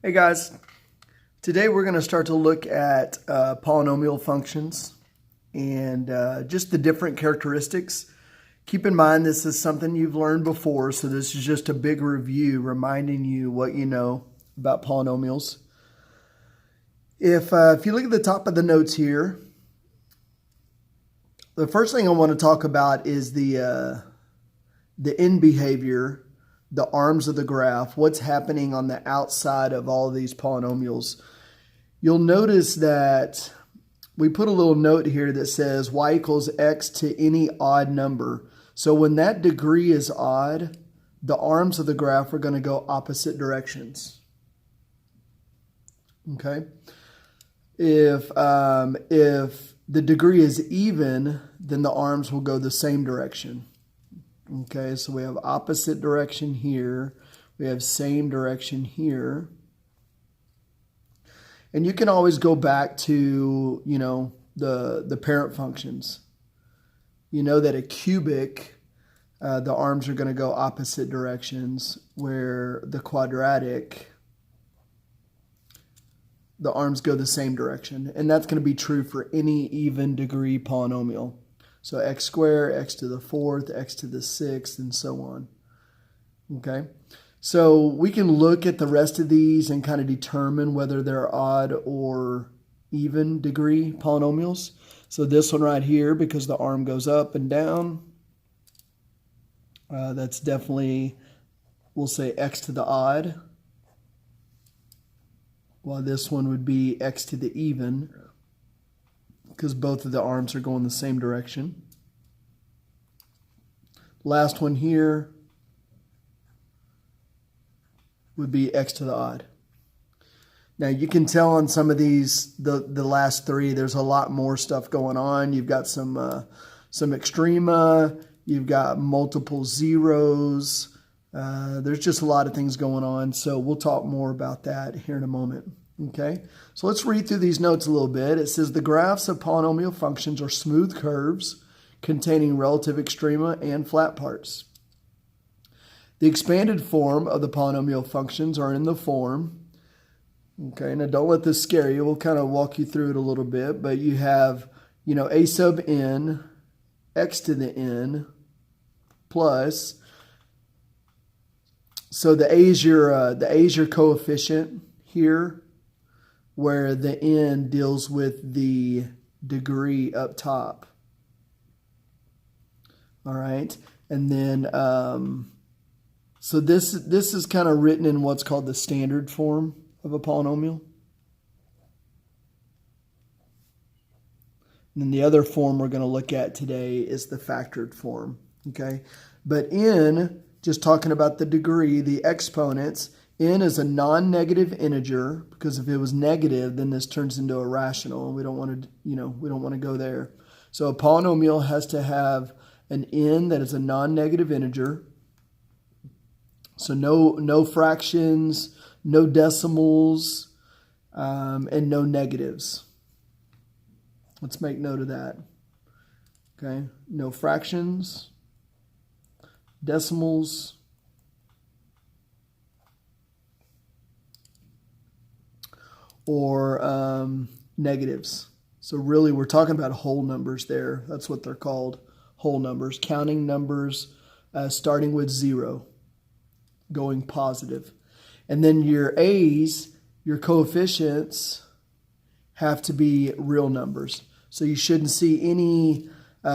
Hey guys, today we're going to start to look at polynomial functions and just the different characteristics. Keep in mind this is something you've learned before, so this is just a big review reminding you what you know about polynomials. If you look at the top of the notes here, the first thing I want to talk about is the end behavior, the arms of the graph, what's happening on the outside of all of these polynomials. You'll notice that we put a little note here that says y equals x to any odd number. So when that degree is odd, the arms of the graph are going to go opposite directions. Okay? If the degree is even, then the arms will go the same direction. Okay, so we have opposite direction here. We have same direction here. And you can always go back to, the parent functions. You know that a cubic, the arms are going to go opposite directions, where the quadratic, the arms go the same direction. And that's going to be true for any even degree polynomial. So x squared, x to the fourth, x to the sixth, and so on. Okay, so we can look at the rest of these and kind of determine whether they're odd or even degree polynomials. So this one right here, because the arm goes up and down, that's definitely, we'll say x to the odd, while this one would be x to the even, because both of the arms are going the same direction. Last one here would be x to the odd. Now you can tell on some of these, the last three, there's a lot more stuff going on. You've got some extrema, you've got multiple zeros. There's just a lot of things going on. So we'll talk more about that here in a moment. Okay, so let's read through these notes a little bit. It says the graphs of polynomial functions are smooth curves containing relative extrema and flat parts. The expanded form of the polynomial functions are in the form. Okay, now don't let this scare you. We'll kind of walk you through it a little bit, but you have, a sub n, x to the n, plus, so the a is your coefficient here, where the n deals with the degree up top. All right, and then so this is kind of written in what's called the standard form of a polynomial. And then the other form we're going to look at today is the factored form. Okay, but n, just talking about the degree, the exponents. N is a non-negative integer, because if it was negative, then this turns into a rational, and we don't want to go there. So a polynomial has to have an n that is a non-negative integer. So no fractions, no decimals, and no negatives. Let's make note of that. Okay, no fractions, decimals, or negatives. So really we're talking about whole numbers there. That's what they're called, whole numbers, counting numbers starting with 0, going positive. And then your a's, your coefficients, have to be real numbers. So you shouldn't see any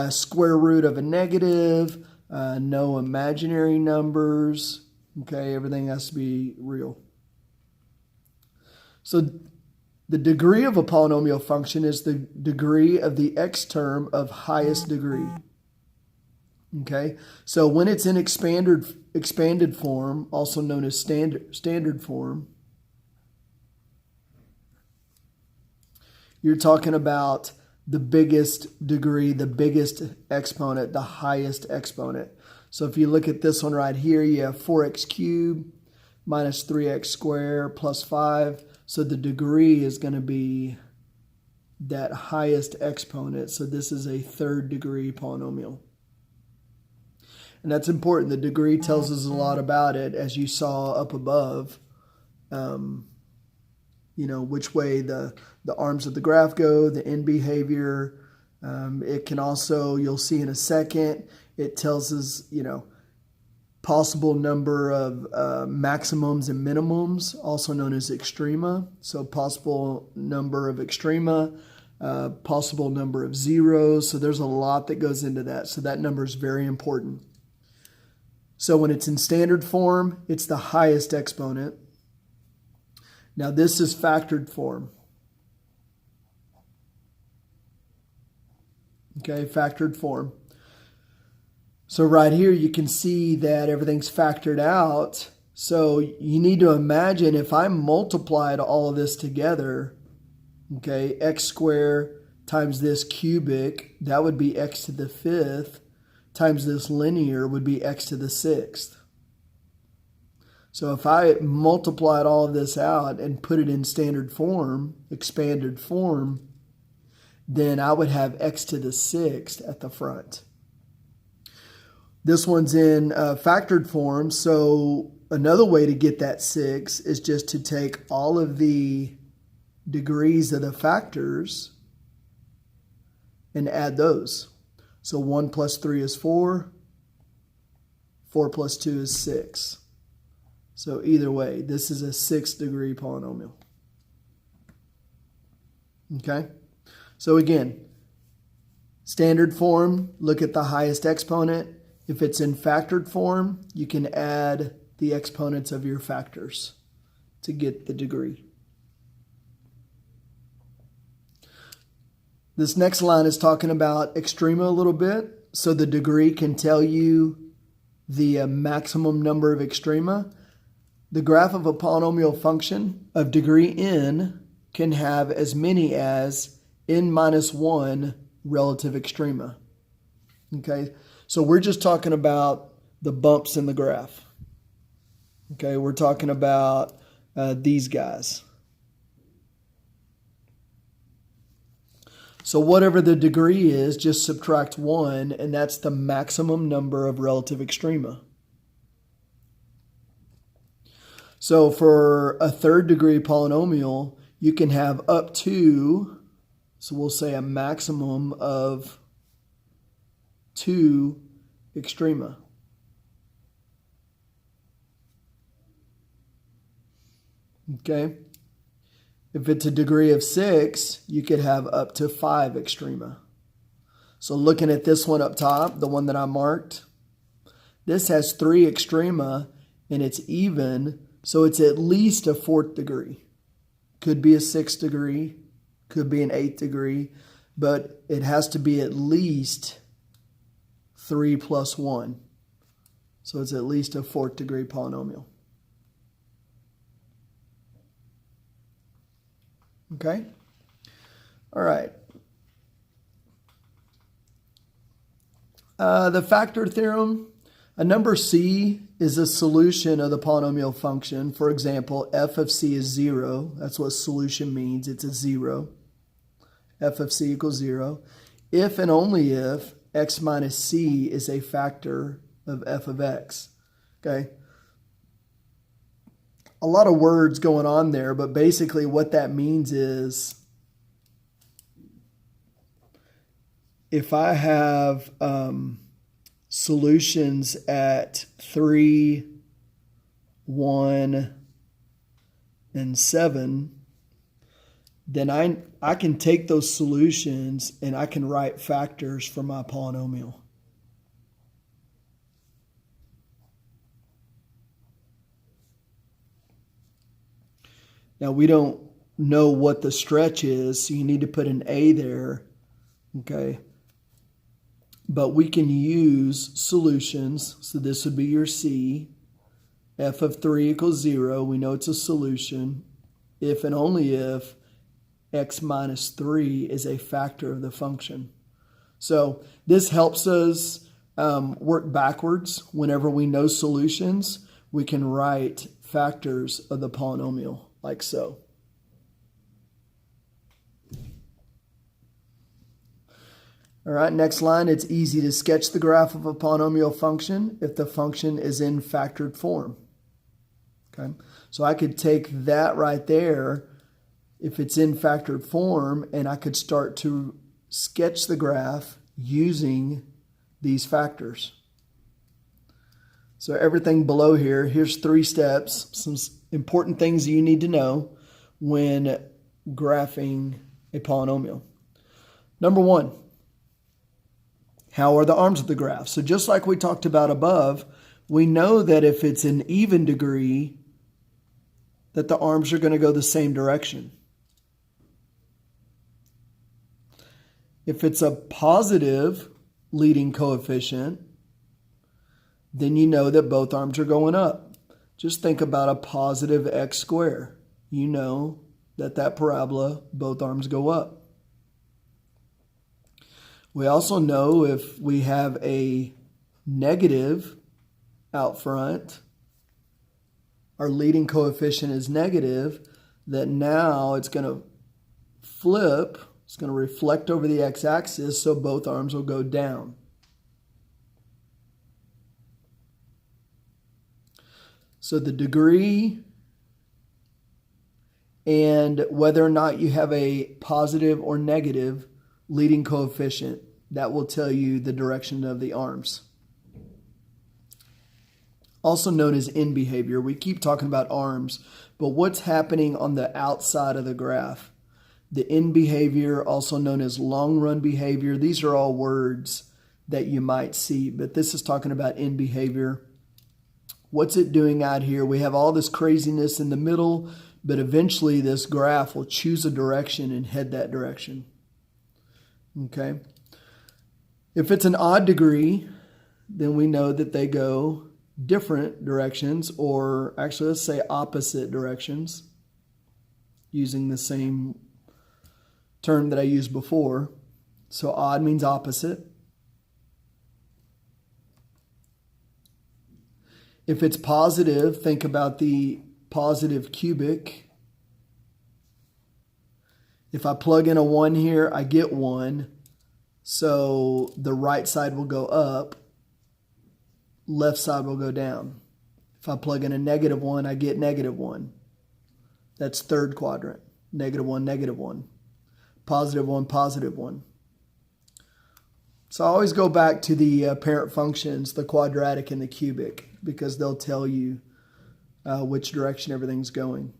square root of a negative, no imaginary numbers. Okay, everything has to be real. So the degree of a polynomial function is the degree of the x term of highest degree. Okay, so when it's in expanded form, also known as standard form, you're talking about the biggest degree, the biggest exponent, the highest exponent. So if you look at this one right here, you have 4x cubed minus 3x squared plus 5. So the degree is going to be that highest exponent. So this is a third degree polynomial. And that's important. The degree tells us a lot about it, as you saw up above. which way the arms of the graph go, the end behavior. It can also, you'll see in a second, it tells us, possible number of maximums and minimums, also known as extrema. So possible number of extrema, possible number of zeros. So there's a lot that goes into that. So that number is very important. So when it's in standard form, it's the highest exponent. Now this is factored form. Okay, factored form. So right here you can see that everything's factored out. So you need to imagine if I multiplied all of this together, okay, x squared times this cubic, that would be x to the 5th, times this linear would be x to the 6th. So if I multiplied all of this out and put it in standard form, expanded form, then I would have x to the 6th at the front. This one's in factored form, so another way to get that 6 is just to take all of the degrees of the factors and add those. So 1 plus 3 is 4, 4 plus 2 is 6. So either way, this is a 6th-degree polynomial. Okay? So again, standard form, look at the highest exponent. If it's in factored form, you can add the exponents of your factors to get the degree. This next line is talking about extrema a little bit. So the degree can tell you the maximum number of extrema. The graph of a polynomial function of degree n can have as many as n minus 1 relative extrema. Okay, so we're just talking about the bumps in the graph. Okay, we're talking about these guys. So whatever the degree is, just subtract 1, and that's the maximum number of relative extrema. So for a 3rd-degree polynomial, you can have up to, so we'll say a maximum of 2 extrema. Okay? If it's a degree of 6, you could have up to 5 extrema. So looking at this one up top, the one that I marked, this has 3 extrema and it's even, so it's at least a 4th degree. Could be a 6th degree, could be an 8th degree, but it has to be at least 3 plus 1. So it's at least a 4th degree polynomial. Okay? All right. The factor theorem, a number c is a solution of the polynomial function. For example, f of c is 0. That's what solution means. It's a 0. F of c equals 0. If and only if x minus c is a factor of f of x. Okay? A lot of words going on there, but basically what that means is if I have solutions at 3, 1, and 7, then I can take those solutions and I can write factors for my polynomial. Now, we don't know what the stretch is, so you need to put an A there, okay? But we can use solutions. So this would be your C. F of 3 equals 0. We know it's a solution. If and only if x minus 3 is a factor of the function. So this helps us work backwards. Whenever we know solutions, we can write factors of the polynomial. Like so. All right, next line, it's easy to sketch the graph of a polynomial function if the function is in factored form. Okay, so I could take that right there if it's in factored form, and I could start to sketch the graph using these factors. So everything below here, here's 3 steps, some important things you need to know when graphing a polynomial. Number 1, how are the arms of the graph? So just like we talked about above, we know that if it's an even degree, that the arms are going to go the same direction. If it's a positive leading coefficient, then you know that both arms are going up. Just think about a positive x squared. You know that that parabola, both arms go up. We also know if we have a negative out front, our leading coefficient is negative, that now it's going to flip, it's going to reflect over the x-axis, so both arms will go down. So the degree and whether or not you have a positive or negative leading coefficient, that will tell you the direction of the arms. Also known as end behavior. We keep talking about arms, but what's happening on the outside of the graph? The end behavior, also known as long run behavior. These are all words that you might see, but this is talking about end behavior. What's it doing out here? We have all this craziness in the middle, but eventually this graph will choose a direction and head that direction. Okay. If it's an odd degree, then we know that they go different directions, or actually let's say opposite directions, using the same term that I used before. So odd means opposite. If it's positive, think about the positive cubic. If I plug in a 1 here, I get 1. So the right side will go up, left side will go down. If I plug in a negative 1, I get negative 1. That's third quadrant. Negative 1, negative 1. Positive 1, positive 1. So I always go back to the parent functions, the quadratic and the cubic, because they'll tell you which direction everything's going.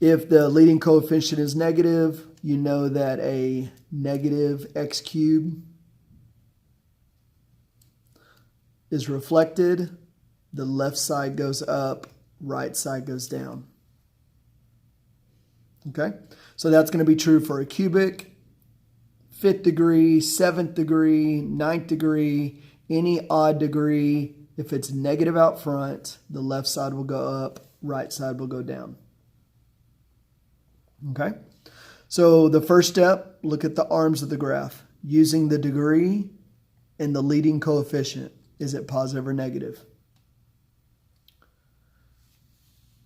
If the leading coefficient is negative, you know that a negative x cubed is reflected. The left side goes up, right side goes down. Okay, so that's going to be true for a cubic, 5th degree, 7th degree, 9th degree, any odd degree. If it's negative out front, the left side will go up, right side will go down. Okay, so the first step, look at the arms of the graph using the degree and the leading coefficient. Is it positive or negative?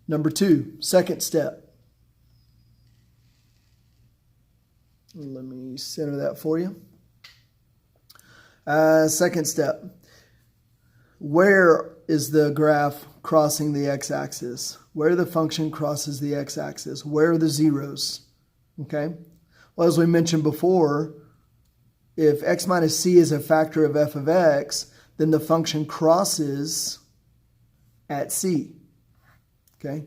Number 2, second step. Let me center that for you. Second step. Where is the graph crossing the x-axis? Where the function crosses the x-axis? Where are the zeros? Okay. Well, as we mentioned before, if x minus c is a factor of f of x, then the function crosses at c. Okay.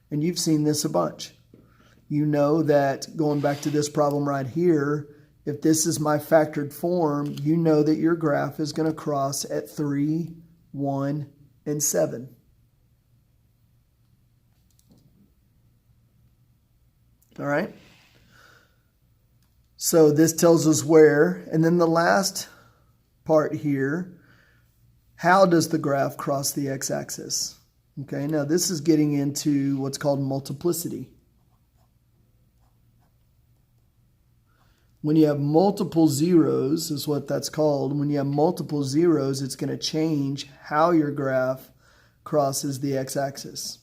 And you've seen this a bunch. You know that going back to this problem right here, if this is my factored form, you know that your graph is going to cross at 3, 1, and 7. All right? So this tells us where. And then the last part here, how does the graph cross the x-axis? Okay, now this is getting into what's called multiplicity. When you have multiple zeros, is what that's called. When you have multiple zeros, it's going to change how your graph crosses the x-axis.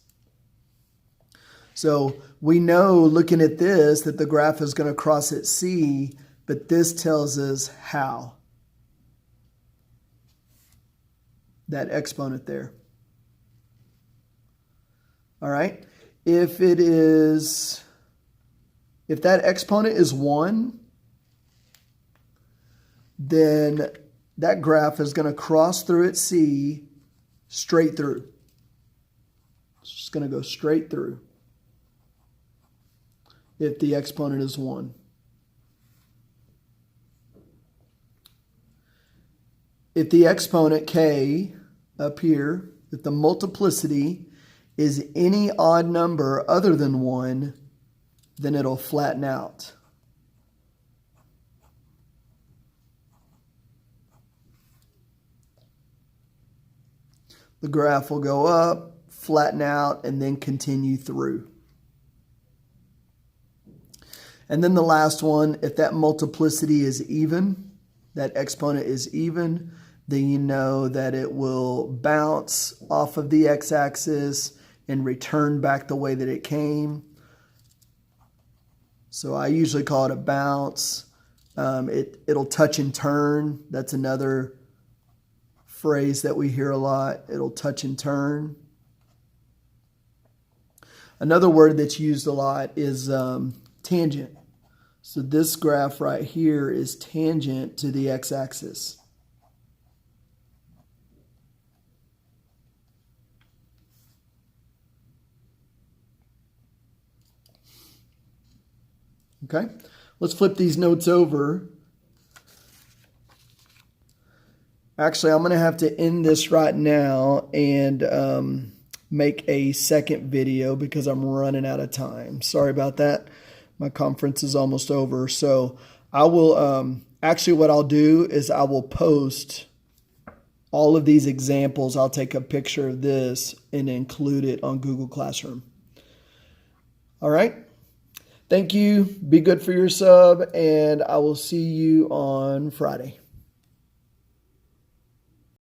So we know, looking at this, that the graph is going to cross at C, but this tells us how. That exponent there. All right. if that exponent is 1, then that graph is going to cross through at C straight through. It's just going to go straight through if the exponent is 1. If the exponent K up here, if the multiplicity is any odd number other than 1, then it'll flatten out. The graph will go up, flatten out, and then continue through. And then the last one, if that multiplicity is even, that exponent is even, then you know that it will bounce off of the x-axis and return back the way that it came. So I usually call it a bounce. It'll touch and turn. That's another phrase that we hear a lot. It'll touch and turn. Another word that's used a lot is tangent. So this graph right here is tangent to the x-axis. Okay, let's flip these notes over. Actually, I'm going to have to end this right now and make a second video because I'm running out of time. Sorry about that. My conference is almost over. So I will, actually what I'll do is I will post all of these examples. I'll take a picture of this and include it on Google Classroom. All right. Thank you. Be good for your sub, and I will see you on Friday.